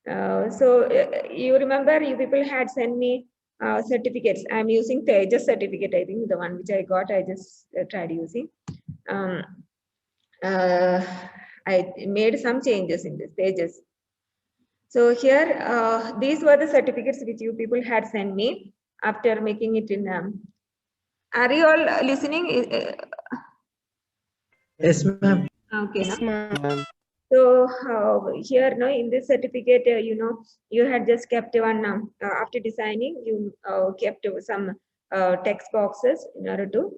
You remember you people had sent me certificates. I'm using Tejas certificate. I think the one which I got, I just tried using. Um, I made some changes in this Tejas. So here, these were the certificates which you people had sent me after making it in. Are you all listening? Yes, ma'am. Okay, Yes, no? ma'am. So here, no, in this certificate, you had just kept one after designing, you kept some text boxes in order to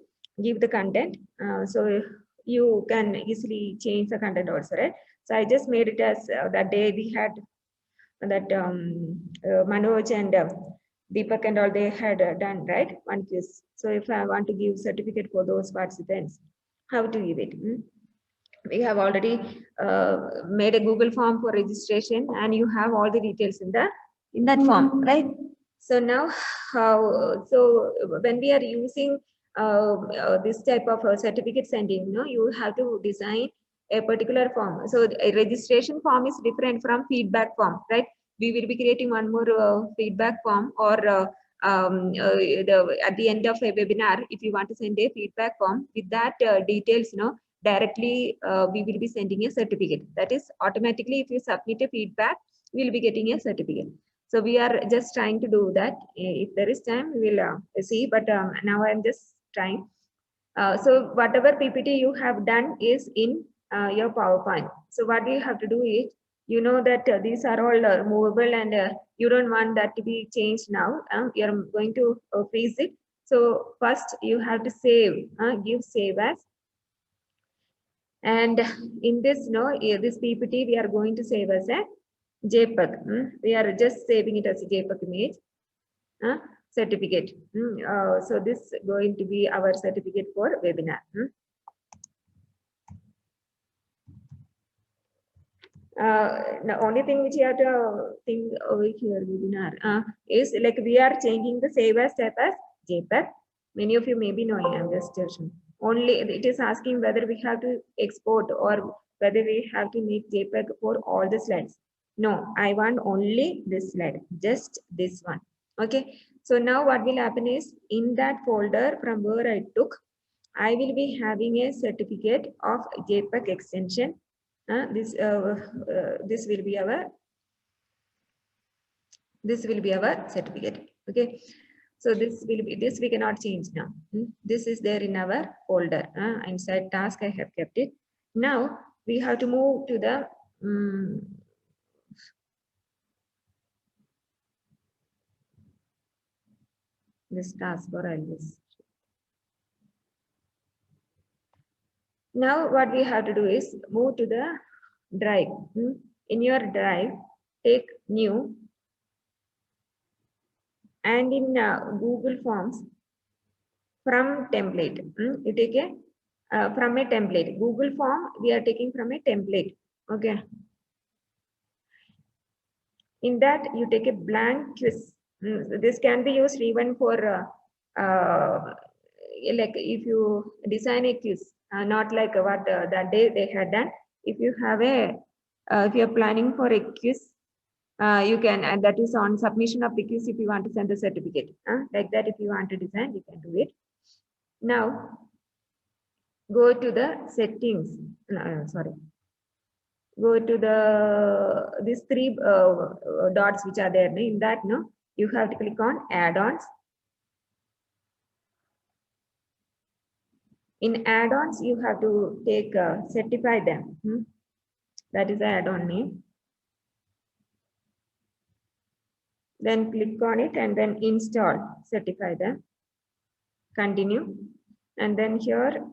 give the content. So you can easily change the content also, right? So I just made it as that day we had that Manoj and Deepak and all they had done, right? One quiz. So if I want to give certificate for those participants, how to give it? We have already made a Google form for registration, and you have all the details in that form, right? So now, so when we are using this type of certificate sending, you have to design a particular form. So a registration form is different from feedback form, right? We will be creating one more feedback form, or at the end of a webinar, if you want to send a feedback form with that details, directly we will be sending a certificate. That is automatically, if you submit a feedback, we will be getting a certificate. So we are just trying to do that. If there is time, we will see, but now I'm just trying. So whatever PPT you have done is in your PowerPoint. So what you have to do is, you know that these are all movable, and you don't want that to be changed now. You're going to freeze it. So first you have to save, give save as. And in this, this PPT, we are going to save as a JPEG. We are just saving it as a JPEG image. Certificate. So this is going to be our certificate for webinar. The only thing which you have to think over here webinar is like we are changing the save as type as JPEG. Many of you may be knowing. I'm just telling. Only it is asking whether we have to export or whether we have to make JPEG for all the slides. No, I want only this slide, just this one. Okay. So now what will happen is, in that folder from where I took, I will be having a certificate of JPEG extension. This will be our certificate. Okay. So this we cannot change now. This is there in our folder. Inside task I have kept it. Now we have to move to the this task, or I'll just. Now what we have to do is move to the drive. In your drive, take new, and in Google Forms, from template, you take a from a template. Google Form we are taking from a template. Okay. In that you take a blank quiz. This can be used even for like if you design a quiz, not like what that day they had done. If you have if you are planning for a quiz, you can, and that is on submission of the quiz. If you want to send the certificate, like that, if you want to design, you can do it. Now go to the settings. Sorry. Go to these three dots which are there. In that, you have to click on add-ons. In add-ons, you have to take certify them. That is the add-on name. Then click on it and then install, certify them. Continue. And then here,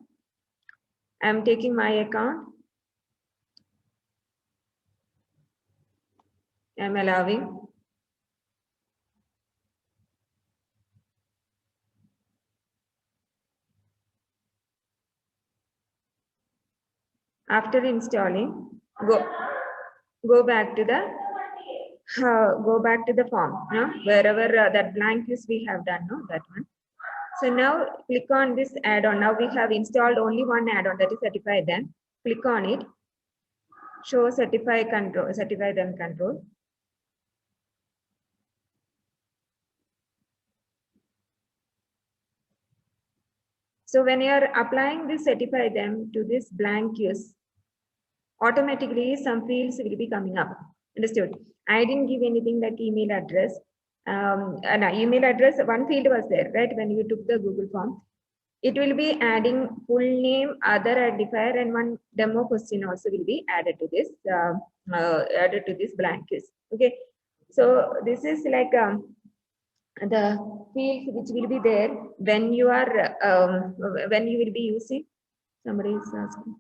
I'm taking my account. I'm allowing. After installing, go back to the form, wherever that blank is we have done, that one. So now click on this add-on. Now we have installed only one add-on, that is certify them. Click on it. Show certify them control. So when you are applying this certify them to this blank use, automatically some fields will be coming up. Understood? I didn't give anything like email address. No, email address, one field was there, right? When you took the Google form, it will be adding full name, other identifier, and one demo question also will be added to this blank quiz. Okay, so this is like the fields which will be there when you are when you will be using. Somebody is asking.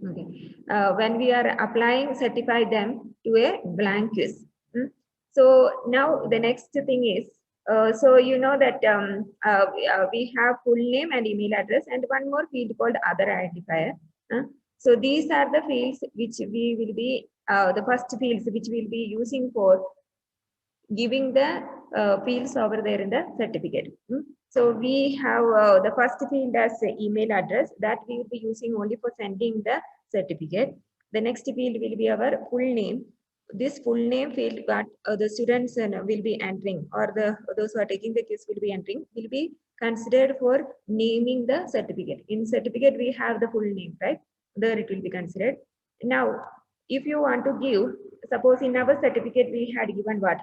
Okay, when we are applying, certify them to a blank quiz. So now the next thing is, so you know that we have full name and email address and one more field called other identifier. So these are the fields which we will be, the first fields which we'll be using for giving the fields over there in the certificate. So we have the first field as email address that we will be using only for sending the certificate. The next field will be our full name. This full name field that the students will be entering, or those who are taking the quiz will be entering, will be considered for naming the certificate. In certificate we have the full name, right? There it will be considered. Now, if you want to give, suppose in our certificate we had given what?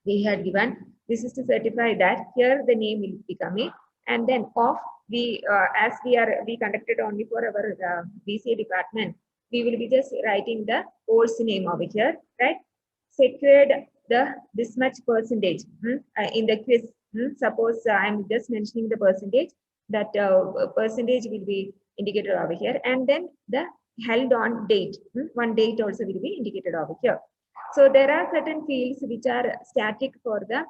We had given this is to certify that here the name will be coming, and then of we as we conducted only for our BCA department, we will be just writing the course name over here, right? Secured the this much percentage in the quiz. Suppose I'm just mentioning the percentage, that percentage will be indicated over here, and then the held on date, one date also will be indicated over here. So there are certain fields which are static for the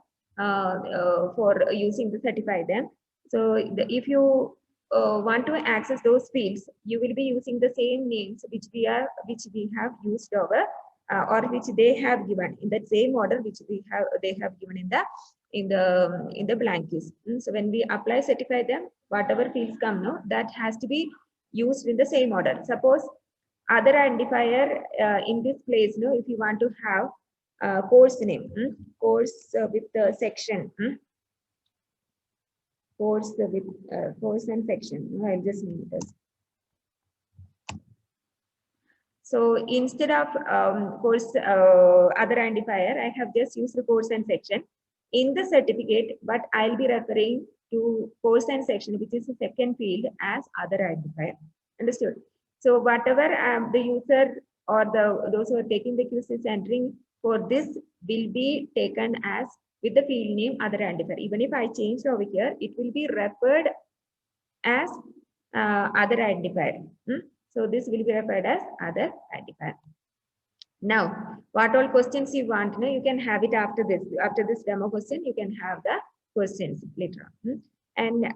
for using the certify them. So if you want to access those fields, you will be using the same names which we have used over or which they have given in that same order which they have given in the blank quiz. So when we apply certify them, whatever fields come now, that has to be used in the same order. Suppose other identifier in this place, if you want to have course name, course with the section, course with course and section. I'll just name this. So instead of course other identifier, I have just used the course and section in the certificate, but I'll be referring to course and section, which is the second field, as other identifier. Understood? So whatever the user or those who are taking the quiz is entering for this will be taken as with the field name other identifier. Even if I change over here, it will be referred as other identifier. So this will be referred as other identifier. Now, what all questions you want, you can have it after this. After this demo question, you can have the questions later on. And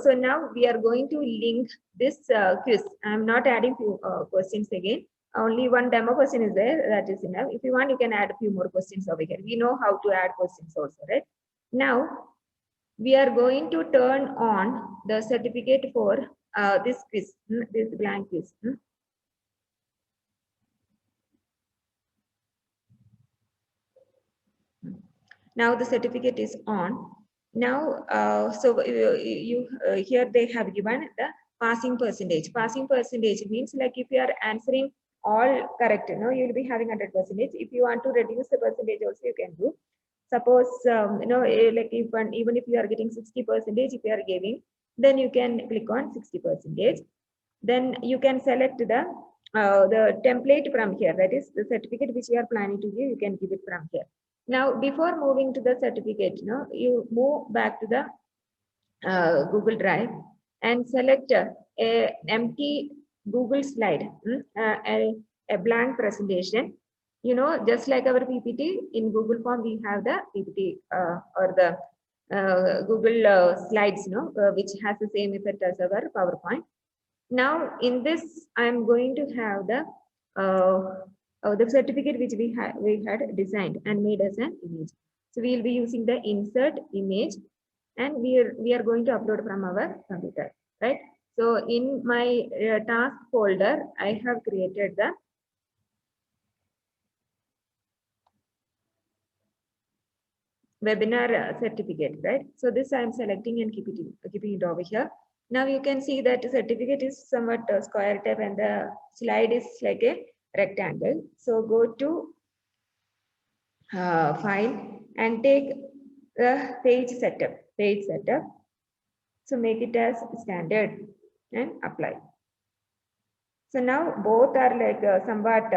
so now we are going to link this quiz. I'm not adding few questions again. Only one demo question is there. That is enough. If you want, you can add a few more questions over here. We know how to add questions also, right? Now, we are going to turn on the certificate for this quiz, this blank quiz. Now the certificate is on. Now, so here they have given the passing percentage. Passing percentage means like if you are answering all correct, you will be having 100%. If you want to reduce the percentage also, you can do. Suppose like even if you are getting 60%, if you are giving, then you can click on 60%. Then you can select the template from here. That is the certificate which you are planning to give. You can give it from here. Now, before moving to the certificate, you move back to the Google Drive and select a empty Google slide, a blank presentation. Just like our PPT in Google form, we have the PPT or the Google slides, which has the same effect as our PowerPoint. Now, in this, I'm going to have the certificate which we had designed and made as an image. So we will be using the insert image, and we are going to upload from our computer, right? So in my task folder, I have created the webinar certificate, right? So this I am selecting and keeping it over here. Now you can see that the certificate is somewhat square type and the slide is like a rectangle. So go to file and take the page setup. So make it as standard and apply. So now both are like somewhat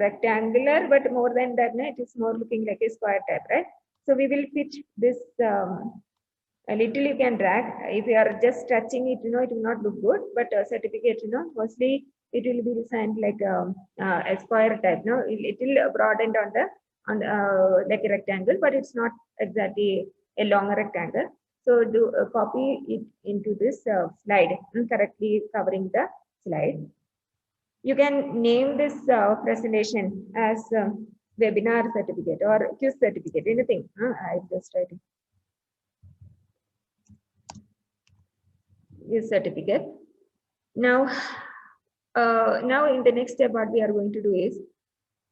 rectangular, but more than that, it is more looking like a square type, right? So we will pitch this a little. You can drag. If you are just touching it, it will not look good. But certificate, mostly it will be designed like a square type. No, it will broaden on like a rectangle, but it's not exactly a long rectangle. So do copy it into this slide, correctly covering the slide. You can name this presentation as webinar certificate or quiz certificate, anything. I just writing quiz certificate. Now, now in the next step, what we are going to do is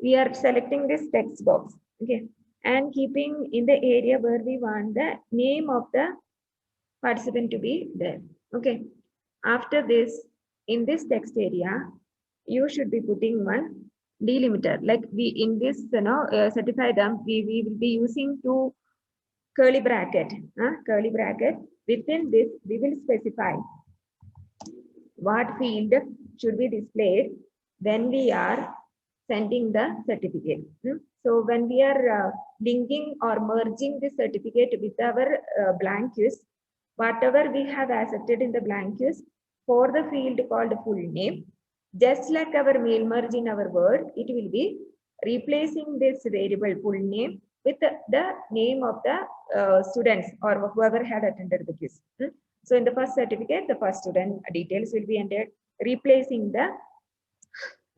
we are selecting this text box, okay, and keeping in the area where we want the name of the participant to be there, okay. After this, in this text area, you should be putting one delimiter. Like we in this, certify them, we will be using two curly bracket. Curly bracket. Within this, we will specify what field should be displayed when we are sending the certificate. So when we are linking or merging the certificate with our blank quiz, whatever we have accepted in the blank quiz for the field called full name, just like our mail merge in our Word, it will be replacing this variable full name with the name of the students or whoever had attended the quiz. So in the first certificate, the first student details will be entered, replacing the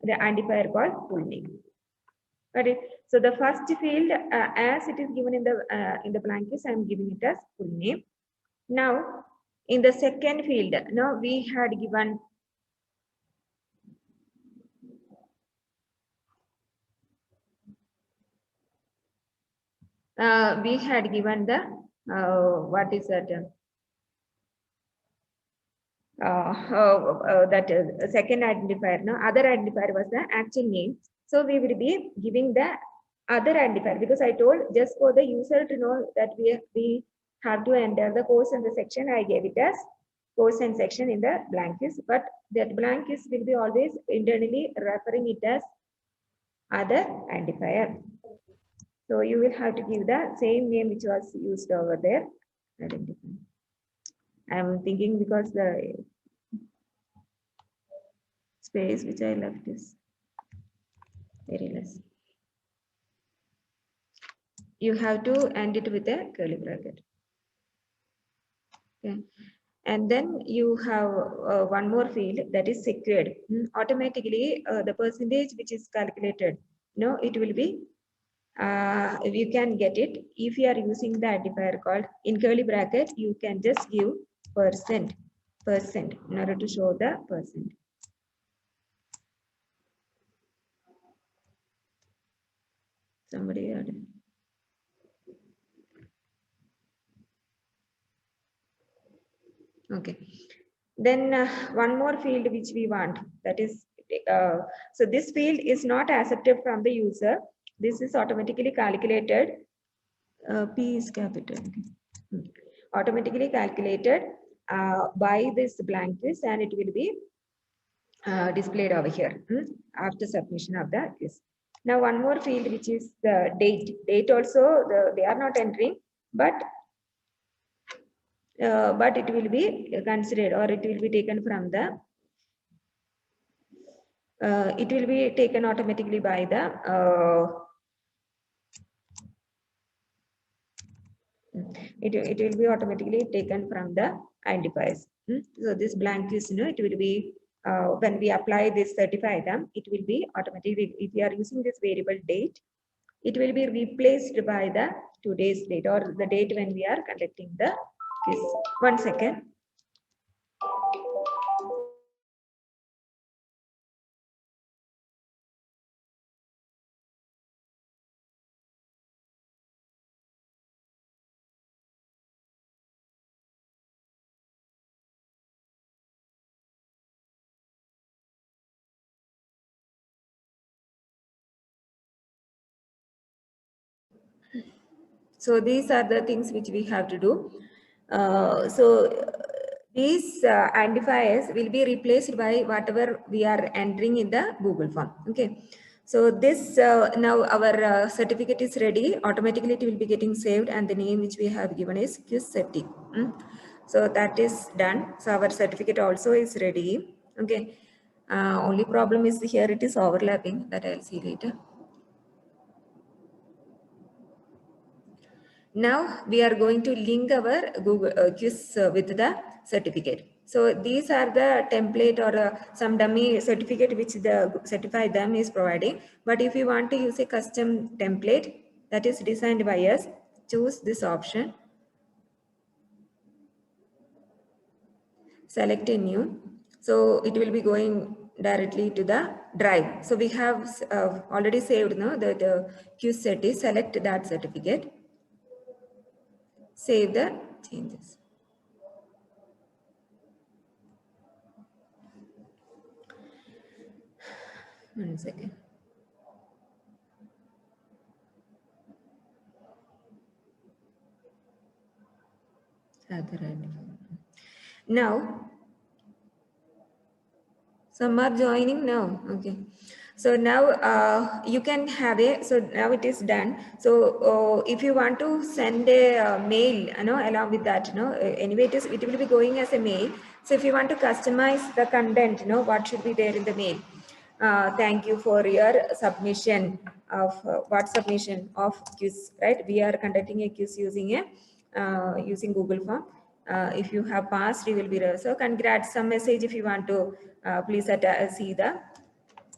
identifier called full name. Got it? So the first field, as it is given in the blank quiz, I am giving it as full name. Now, in the second field, now we had given the what is that? That second identifier. No, other identifier was the actual name. So we will be giving the other identifier because I told just for the user to know that we have to enter the course and the section. I gave it as course and section in the blank quiz, but that blank quiz will be always internally referring it as other identifier. So you will have to give the same name which was used over there. I'm thinking because the space which I left is very less. You have to end it with a curly bracket. Okay. And then you have one more field that is secured. Automatically, the percentage which is calculated, it will be, you can get it. If you are using the identifier called in curly bracket, you can just give percent in order to show the percent. Somebody had. Okay. Then one more field which we want, that is, so this field is not accepted from the user. This is automatically calculated. P is capital. Okay. Automatically calculated by this blank quiz, and it will be displayed over here after submission of the quiz. Now one more field which is the date. Date also they are not entering, but it will be considered or it will be taken from the it will be taken automatically by the it will be automatically taken from the identifiers. So this blank is, it will be when we apply this certify them, it will be automatically, if you are using this variable date, it will be replaced by the today's date or the date when we are conducting the quiz. 1 second. So these are the things which we have to do. These identifiers will be replaced by whatever we are entering in the Google form. Okay. So this now our certificate is ready. Automatically it will be getting saved, and the name which we have given is QSETI. So that is done. So our certificate also is ready. Okay. Only problem is here it is overlapping, that I'll see later. Now we are going to link our Google quiz with the certificate. So these are the template or some dummy certificate which the certify them is providing. But if you want to use a custom template that is designed by us, choose this option. Select a new. So it will be going directly to the drive. So we have already saved the quiz set is, select that certificate. Save the changes. One second. Now, some are joining now. Okay. So now you can have a, so now it is done. So if you want to send a mail, along with that, anyway, it will be going as a mail. So if you want to customize the content, what should be there in the mail? Thank you for your submission of what submission of quiz, right? We are conducting a quiz using using Google Form. If you have passed, you will be there. So congrats, some message if you want to please see the,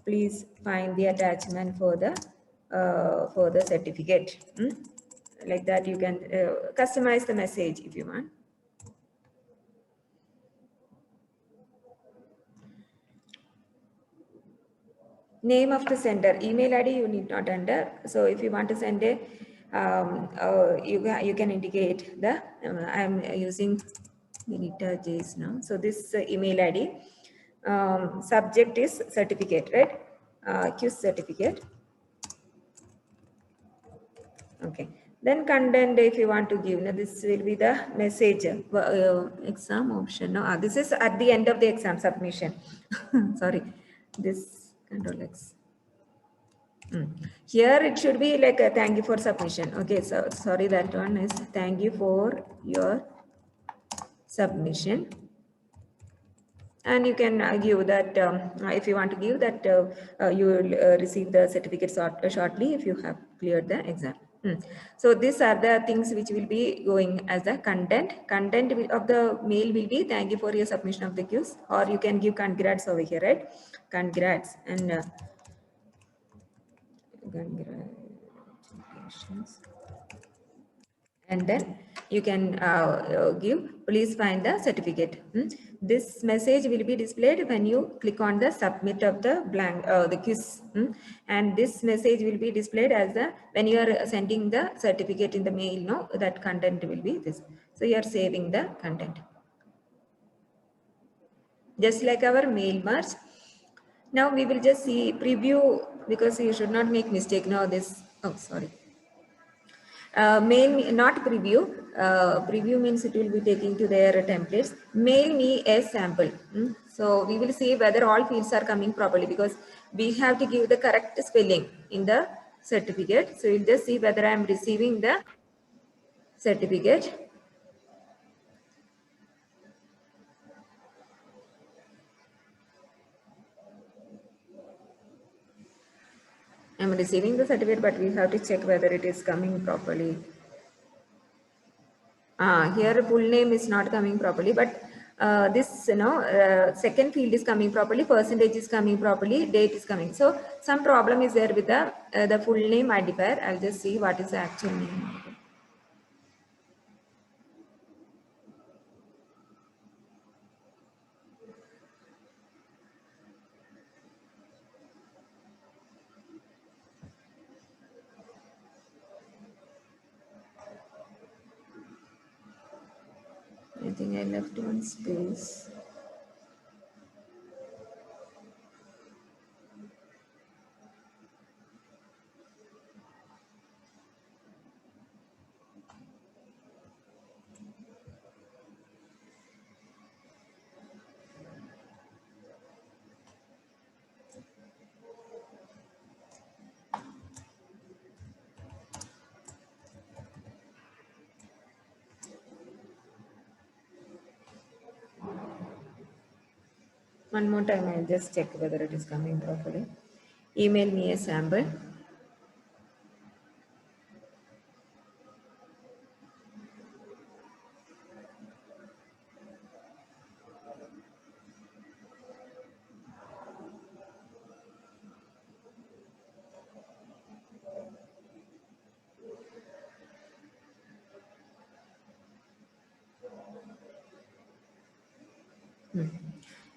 please find the attachment for the certificate. Like that you can customize the message if you want. Name of the sender, email ID you need not enter. So if you want to send a, you can indicate the, I am using Vinita J's now. So this email ID, subject is certificate, right? Quiz certificate. Okay. Then content, if you want to give, now this will be the message, exam option. No, this is at the end of the exam submission. Sorry, this control X. Here it should be like a thank you for submission. Okay, so sorry, that one is thank you for your submission. And you can give that if you want to give that you will receive the certificate shortly if you have cleared the exam. So these are the things which will be going as the content. Content of the mail will be thank you for your submission of the quiz, or you can give congrats over here, right? Congrats and congratulations. And then you can give, please find the certificate. This message will be displayed when you click on the submit of the blank the quiz. And this message will be displayed as the, when you are sending the certificate in the mail, no, that content will be this. So you are saving the content. Just like our mail merge. Now we will just see preview, because you should not make mistake now this, oh sorry. Mail, not preview. Preview means it will be taking to their templates. Mail me a sample. So we will see whether all fields are coming properly, because we have to give the correct spelling in the certificate. So we'll just see whether I am receiving the certificate. I am receiving the certificate, but we have to check whether it is coming properly. Here full name is not coming properly, but this second field is coming properly, percentage is coming properly, date is coming. So some problem is there with the full name identifier. I'll just see what is the actual name. I think I left one space. One more time, I'll just check whether it is coming properly. Email me a sample.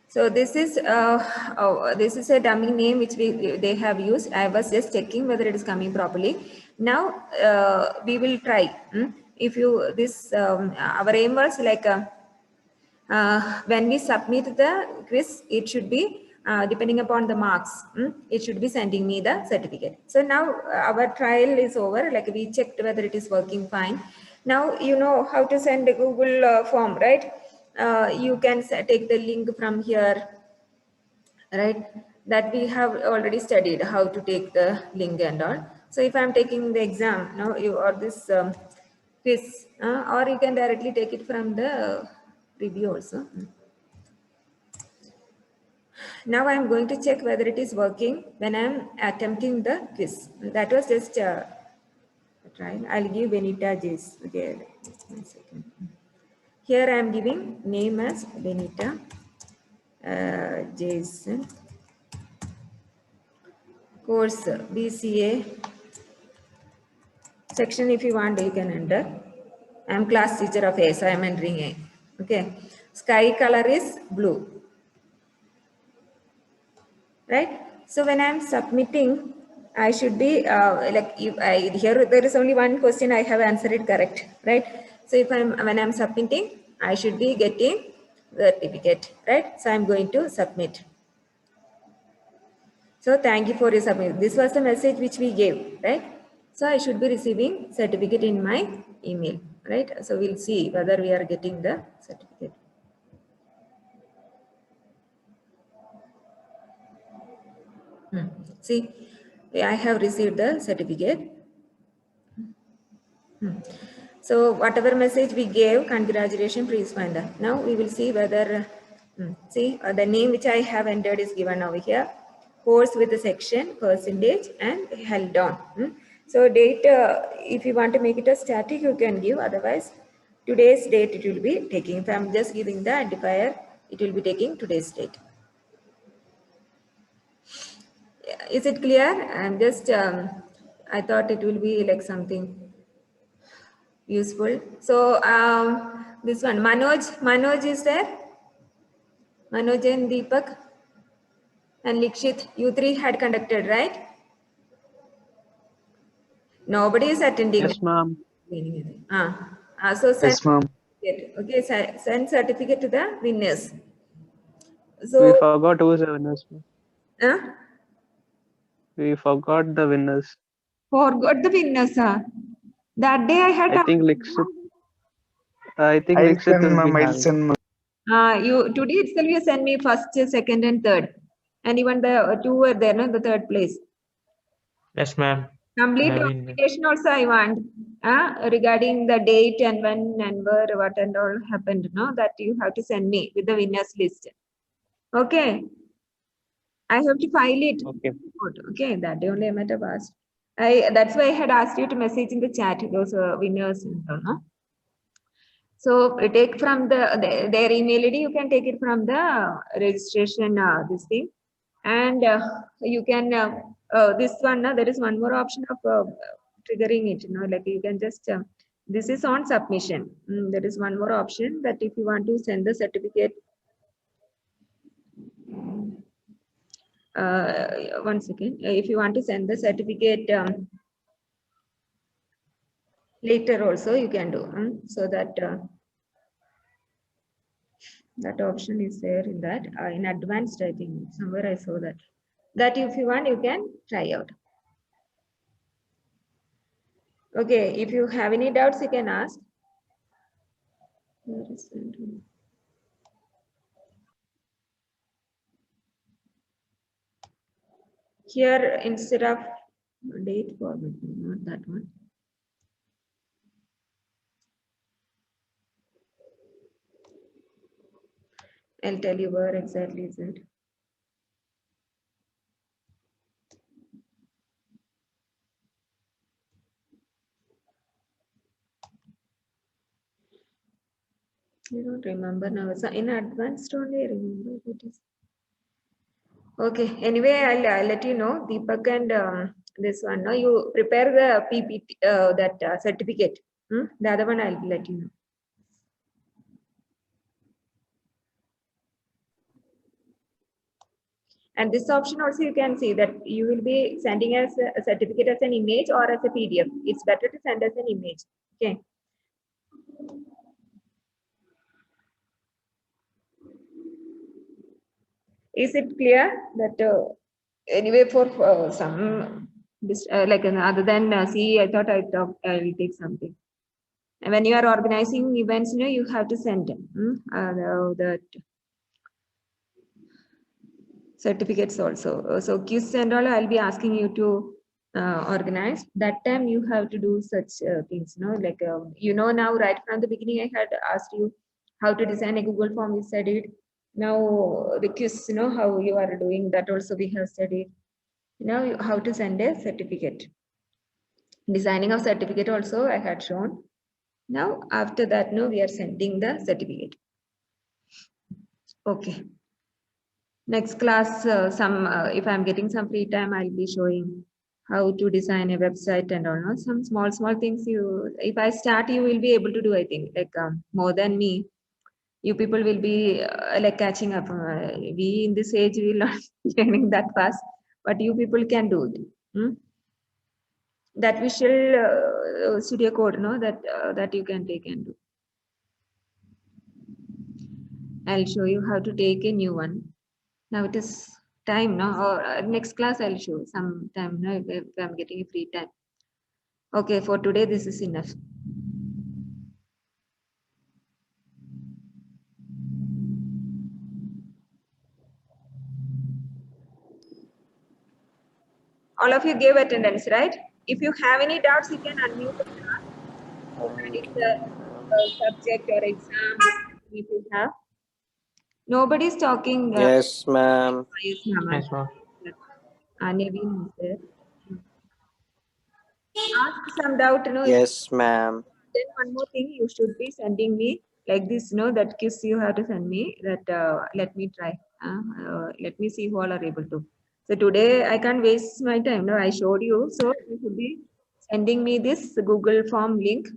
So this is this is a dummy name which they have used. I was just checking whether it is coming properly. Now we will try. If you our aim was like when we submit the quiz, it should be depending upon the marks. It should be sending me the certificate. So now our trial is over. Like we checked whether it is working fine. Now you know how to send a Google form, right? You can take the link from here, right? That we have already studied how to take the link and all. So if I'm taking the exam, now you or this quiz, or you can directly take it from the review also. Now I'm going to check whether it is working when I'm attempting the quiz. That was just a trial. I'll give Benita Jace. Okay, just 1 second. Here I am giving name as Benita Jason. Course BCA. Section if you want, you can enter. I am class teacher of A, so I am entering A. Okay. Sky color is blue. Right? So when I am submitting, I should be like here there is only one question I have answered it correct, right? So if when I'm submitting, I should be getting the certificate, right? So I'm going to submit. So thank you for your submit. This was the message which we gave, right? So I should be receiving certificate in my email, right? So we'll see whether we are getting the certificate. See, I have received the certificate. So whatever message we gave, congratulations, please find that. Now we will see whether, see the name which I have entered is given over here. Course with the section, percentage and held on. So date, if you want to make it a static, you can give. Otherwise, today's date it will be taking. If I'm just giving the identifier, it will be taking today's date. Is it clear? I'm just, I thought it will be like something useful. So this one, Manoj is there? Manoj and Deepak and Likshit, you three had conducted, right? Nobody is attending. Yes, ma'am. So send Yes, ma'am. okay, send certificate to the winners. We So forgot who's the winners, ma'am. We forgot the winners. forgot the winners. That day I had. I think Likshit will be having. You today itself you send me first, second, and third, and even the two were there, no, the third place. Yes, ma'am. Complete documentation also I want regarding the date and when and where, what and all happened. No, that you have to send me with the winners list. Okay, I have to file it. Okay. Okay, that day only I might have asked. That's why I had asked you to message in the chat those winners and all. No? So take from their email ID. You can take it from the registration this thing, and you can this one. There is one more option of triggering it. Like you can just this is on submission. There is one more option that if you want to send the certificate. 1 second. If you want to send the certificate later, also you can do so that. That option is there in that in advanced. I think somewhere I saw that if you want you can try out. Okay, if you have any doubts you can ask. Here instead of date format, not that one. I'll tell you where exactly is it. I don't remember now. So in advanced only I remember what is. Okay. Anyway, I'll let you know, Deepak and this one. No, you prepare the PPT, that certificate. The other one I'll let you know. And this option also you can see that you will be sending as a certificate as an image or as a PDF. It's better to send as an image. Okay. Is it clear that anyway for some like other than CE, I thought I will take something. And when you are organizing events, you have to send the certificates also. So quiz and all, I'll be asking you to organize. That time you have to do such things, like now right from the beginning I had asked you how to design a Google form. We studied. Now the quiz, how you are doing that also we have studied. Now how to send a certificate. Designing of certificate also I had shown. Now after that, we are sending the certificate. Okay. Next class, if I'm getting some free time, I'll be showing how to design a website and all. Some small things if I start, you will be able to do. I think like more than me. You people will be like catching up. We in this age will not learning that fast, but you people can do it. That Visual Studio Code, that you can take and do. I'll show you how to take a new one. Now it is time, or next class I'll show some time, if I'm getting a free time. Okay, for today this is enough. All of you gave attendance, right? If you have any doubts, you can unmute the class. What is the subject or exam if you have? Nobody's talking. Yes, ma'am. Yes, ma'am. Yes, ma'am. Naveen is there. Ask some doubt, Yes, ma'am. Then one more thing, you should be sending me like this, that quiz you have to send me that let me try. Let me see who all are able to. So today I can't waste my time. No, I showed you. So you should be sending me this Google form link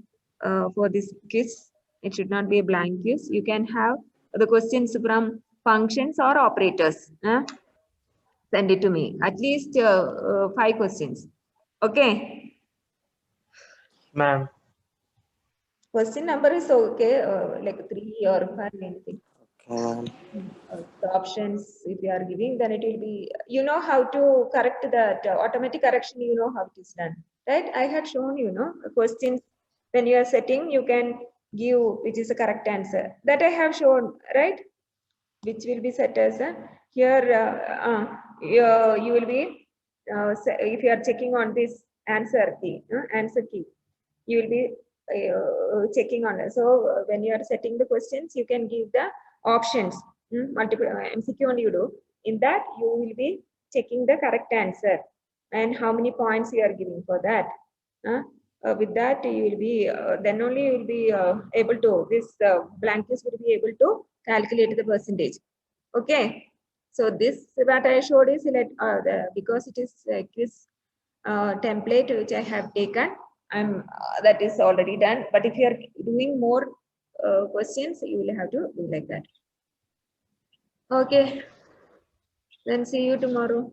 for this quiz. It should not be a blank quiz. You can have the questions from functions or operators. Send it to me. At least 5 questions. Okay. Ma'am. Question number is okay, like 3 or 5, anything. Okay, ma'am. The options, if you are giving, then it will be, how to correct that automatic correction, how it is done, right? I had shown, questions when you are setting, you can give which is the correct answer. That I have shown, right? Which will be set as here, you will be, if you are checking on this answer key, you will be checking on it. So when you are setting the questions, you can give the options, multiple MCQ only you do. In that, you will be checking the correct answer and how many points you are giving for that. With that, you will be then only you will be able to this blankets will be able to calculate the percentage. Okay. So this what I showed is because it is this template which I have taken. That is already done. But if you are doing more questions, you will have to do like that. Okay. Then see you tomorrow.